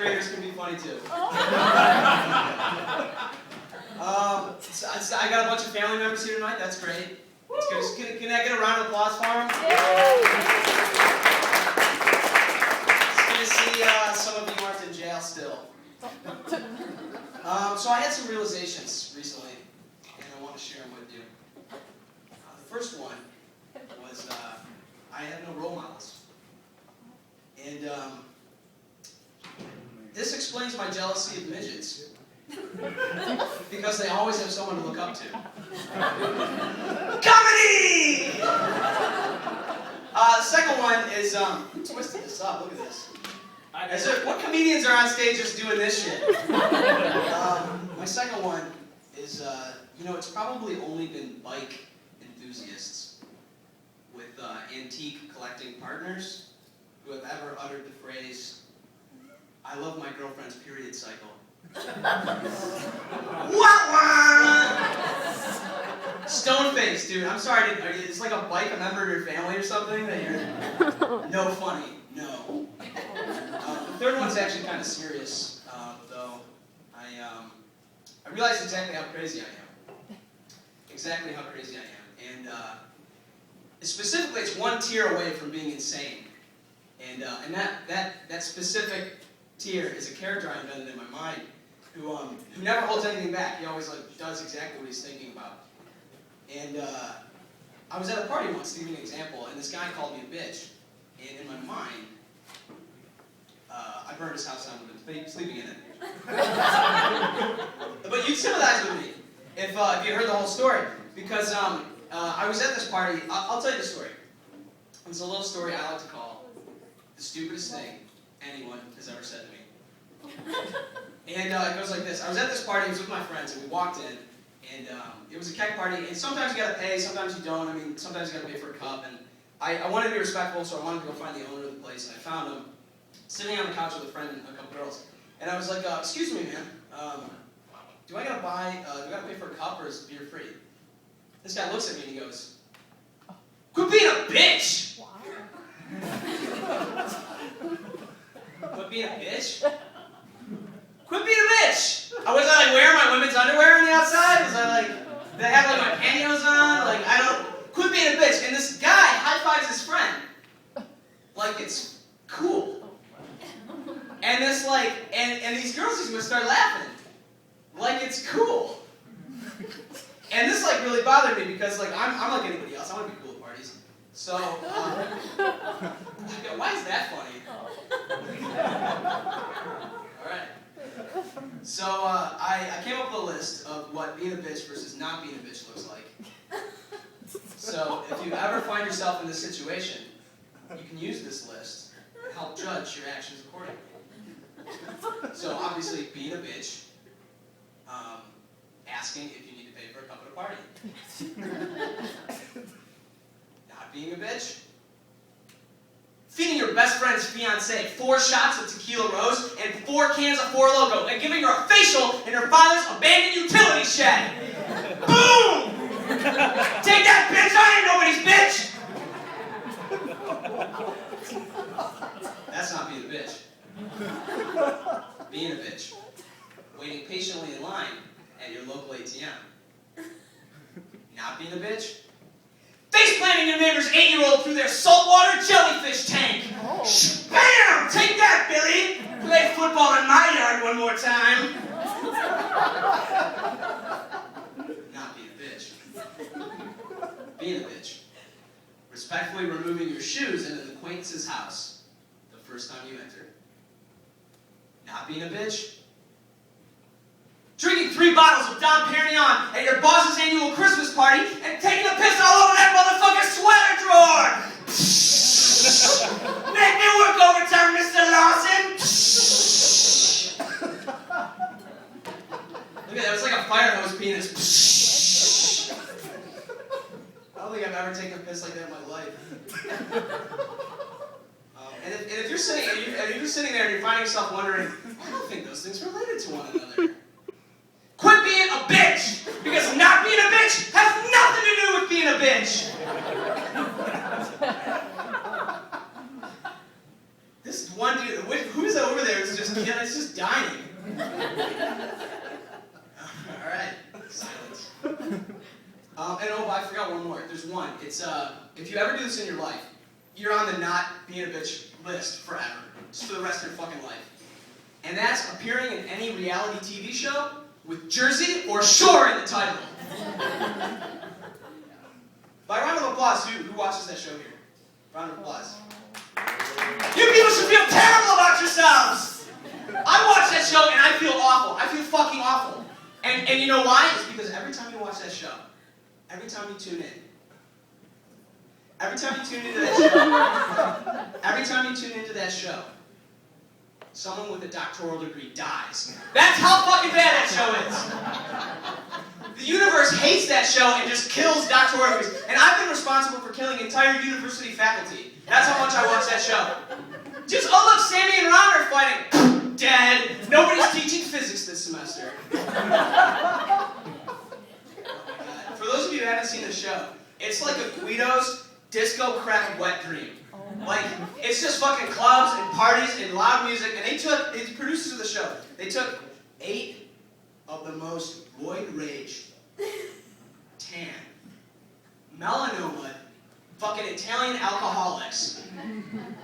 graders can be funny too. So I got a bunch of family members here tonight. That's great. That's good. Can I get a round of applause for them? It's good to see some of you aren't in jail still. So I had some realizations recently, and I want to share them with you. The first one was I have no role models. And this explains my jealousy of midgets. Because they always have someone to look up to. Comedy! The second one is, who twisted this up? Look at this. What comedians are on stage just doing this shit? My second one is, it's probably only been bike enthusiasts with antique collecting partners who have ever uttered the phrase, "I love my girlfriend's period cycle." Stone face, dude. I'm sorry. It's like a bike a member of your family or something that you're no funny. No. The third one's actually kind of serious, though. I realized exactly how crazy I am. Exactly how crazy I am, and specifically, it's one tier away from being insane. And that specific tier is a character I invented in my mind. Who never holds anything back. He always does exactly what he's thinking about. And I was at a party once to give you an example, and this guy called me a bitch. And in my mind, I burned his house down with him, sleeping in it. But you'd sympathize with me if you heard the whole story, because I was at this party. I'll tell you the story. It's a little story I like to call the stupidest thing anyone has ever said to me. And it goes like this. I was at this party, I was with my friends, and we walked in, and it was a keg party, and sometimes you gotta pay, sometimes you don't. I mean, sometimes you gotta pay for a cup, and I wanted to be respectful, so I wanted to go find the owner of the place, and I found him sitting on the couch with a friend and a couple girls. And I was like, excuse me, man, do I gotta pay for a cup, or is beer free? This guy looks at me and he goes, "Quit being a bitch!" Wow. Quit being a bitch? Quit being a bitch! Was I wearing my women's underwear on the outside? Was I did I have my pantyhose on? Quit being a bitch. And this guy high-fives his friend. Like it's cool. And this and these girls just gonna start laughing. Like it's cool. And this really bothered me because I'm like anybody else. I want to be cool at parties. So, why is that funny? Alright. So, I came up with a list of what being a bitch versus not being a bitch looks like. So, if you ever find yourself in this situation, you can use this list to help judge your actions accordingly. So, obviously, being a bitch, asking if you need to pay for a cup at a party. Not being a bitch. Feeding your best friend's fiancé 4 shots of tequila rose and 4 cans of Four Loko, and giving her a facial in her father's abandoned utility shed. Boom! Take that, bitch! I ain't nobody's bitch! That's not being a bitch. Being a bitch. Waiting patiently in line at your local ATM. Not being a bitch. Face planting your neighbor's 8-year-old through their saltwater jellyfish tank. Oh. Bam! Take that, Billy! Play football in my yard one more time. Not being a bitch. Being a bitch. Respectfully removing your shoes into the acquaintance's house the first time you enter. Not being a bitch. Drinking 3 bottles of Dom Perignon at your boss's annual Christmas party and taking a piss all over that motherfucker's sweater drawer! Make me work overtime, Mr. Lawson! Look at that, it was like a fire hose penis. I don't think I've ever taken a piss like that in my life. And if you're sitting there and you're finding yourself wondering, I don't think those things are related to one another. Quit being a bitch! Because not being a bitch has nothing to do with being a bitch! This one dude, who's over there? It's just I forgot one more. There's one. It's if you ever do this in your life, you're on the not being a bitch list forever, just for the rest of your fucking life. And that's appearing in any reality TV show with Jersey or Shore in the title. By round of applause, who watches that show here? Round of applause. You people should feel terrible about yourselves! I watch that show and I feel awful. I feel fucking awful. And you know why? It's because every time you watch that show, every time you tune in, every time you tune into that show, someone with a doctoral degree dies. That's how fucking bad that show is. The universe hates that show and just kills doctoral degrees. And I've been responsible for killing entire university faculty. That's how much I watch that show. Just, oh look, Sammy and Ron are fighting. Dead. Nobody's teaching physics this semester. Oh my God. For those of you who haven't seen the show, it's like a Guido's disco crack wet dream. Like, it's just fucking clubs and parties and loud music, and it's producers of the show. They took 8 of the most roid-raged, tan, melanoma, fucking Italian alcoholics,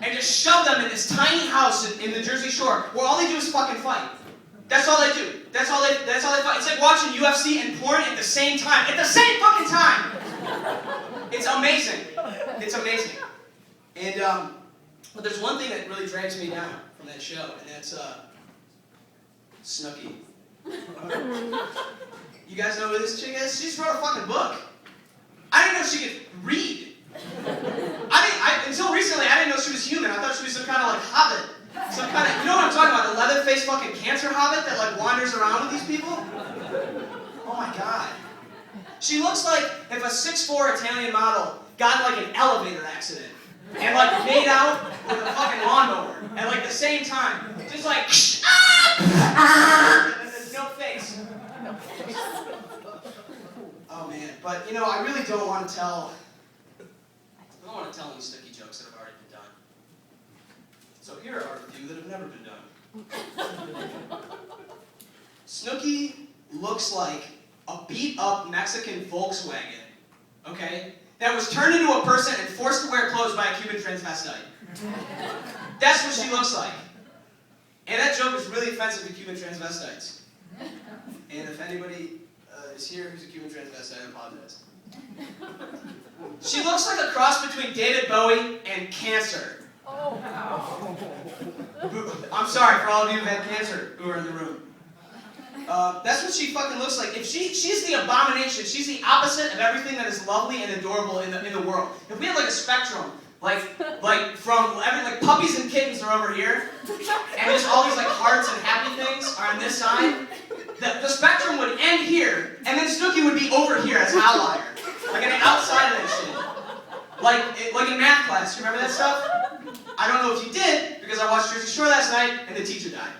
and just shoved them in this tiny house in the Jersey Shore, where all they do is fucking fight. That's all they do. That's all they fight. It's like watching UFC and porn at the same time. At the same fucking time! It's amazing. It's amazing. And, but there's one thing that really drags me down from that show, and that's, Snooki. You guys know who this chick is? She just wrote a fucking book. I didn't know she could read. Until recently, I didn't know she was human. I thought she was some kind of, like, hobbit. Some kind of, you know what I'm talking about? The leather-faced fucking cancer hobbit that, like, wanders around with these people? Oh my God. She looks like if a 6'4" Italian model got, like, an elevator accident. And like made out with a fucking lawnmower at like the same time. Just like no face. Oh man. But you know, I really don't want to tell any Snooki jokes that have already been done. So here are a few that have never been done. Snooki looks like a beat up Mexican Volkswagen. Okay? That was turned into a person and forced to wear clothes by a Cuban transvestite. That's what she looks like. And that joke is really offensive to Cuban transvestites. And if anybody is here who's a Cuban transvestite, I apologize. She looks like a cross between David Bowie and cancer. Oh. I'm sorry for all of you who had cancer who are in the room. That's what she fucking looks like. If she's the abomination. She's the opposite of everything that is lovely and adorable in the world. If we had like a spectrum, like puppies and kittens are over here, and just all these like hearts and happy things are on this side, the spectrum would end here, and then Snooki would be over here as outlier, like on the outside of that shit, like in math class. You remember that stuff? I don't know if you did because I watched Jersey Shore last night and the teacher died.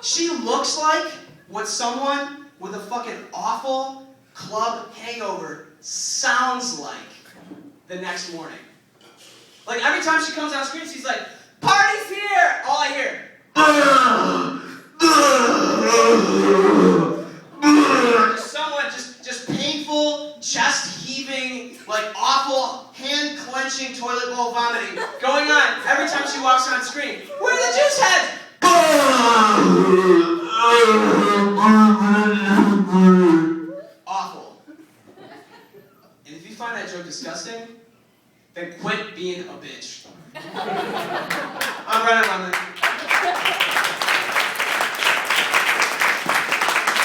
She looks like what someone with a fucking awful club hangover sounds like the next morning. Like every time she comes on screen, she's like, "Party's here!" All I hear. Someone just painful, chest heaving, like awful, hand clenching, toilet bowl vomiting going on every time she walks on screen. Where are the juice heads? Awful. And if you find that joke disgusting, then quit being a bitch. I'm Brendon Lemon.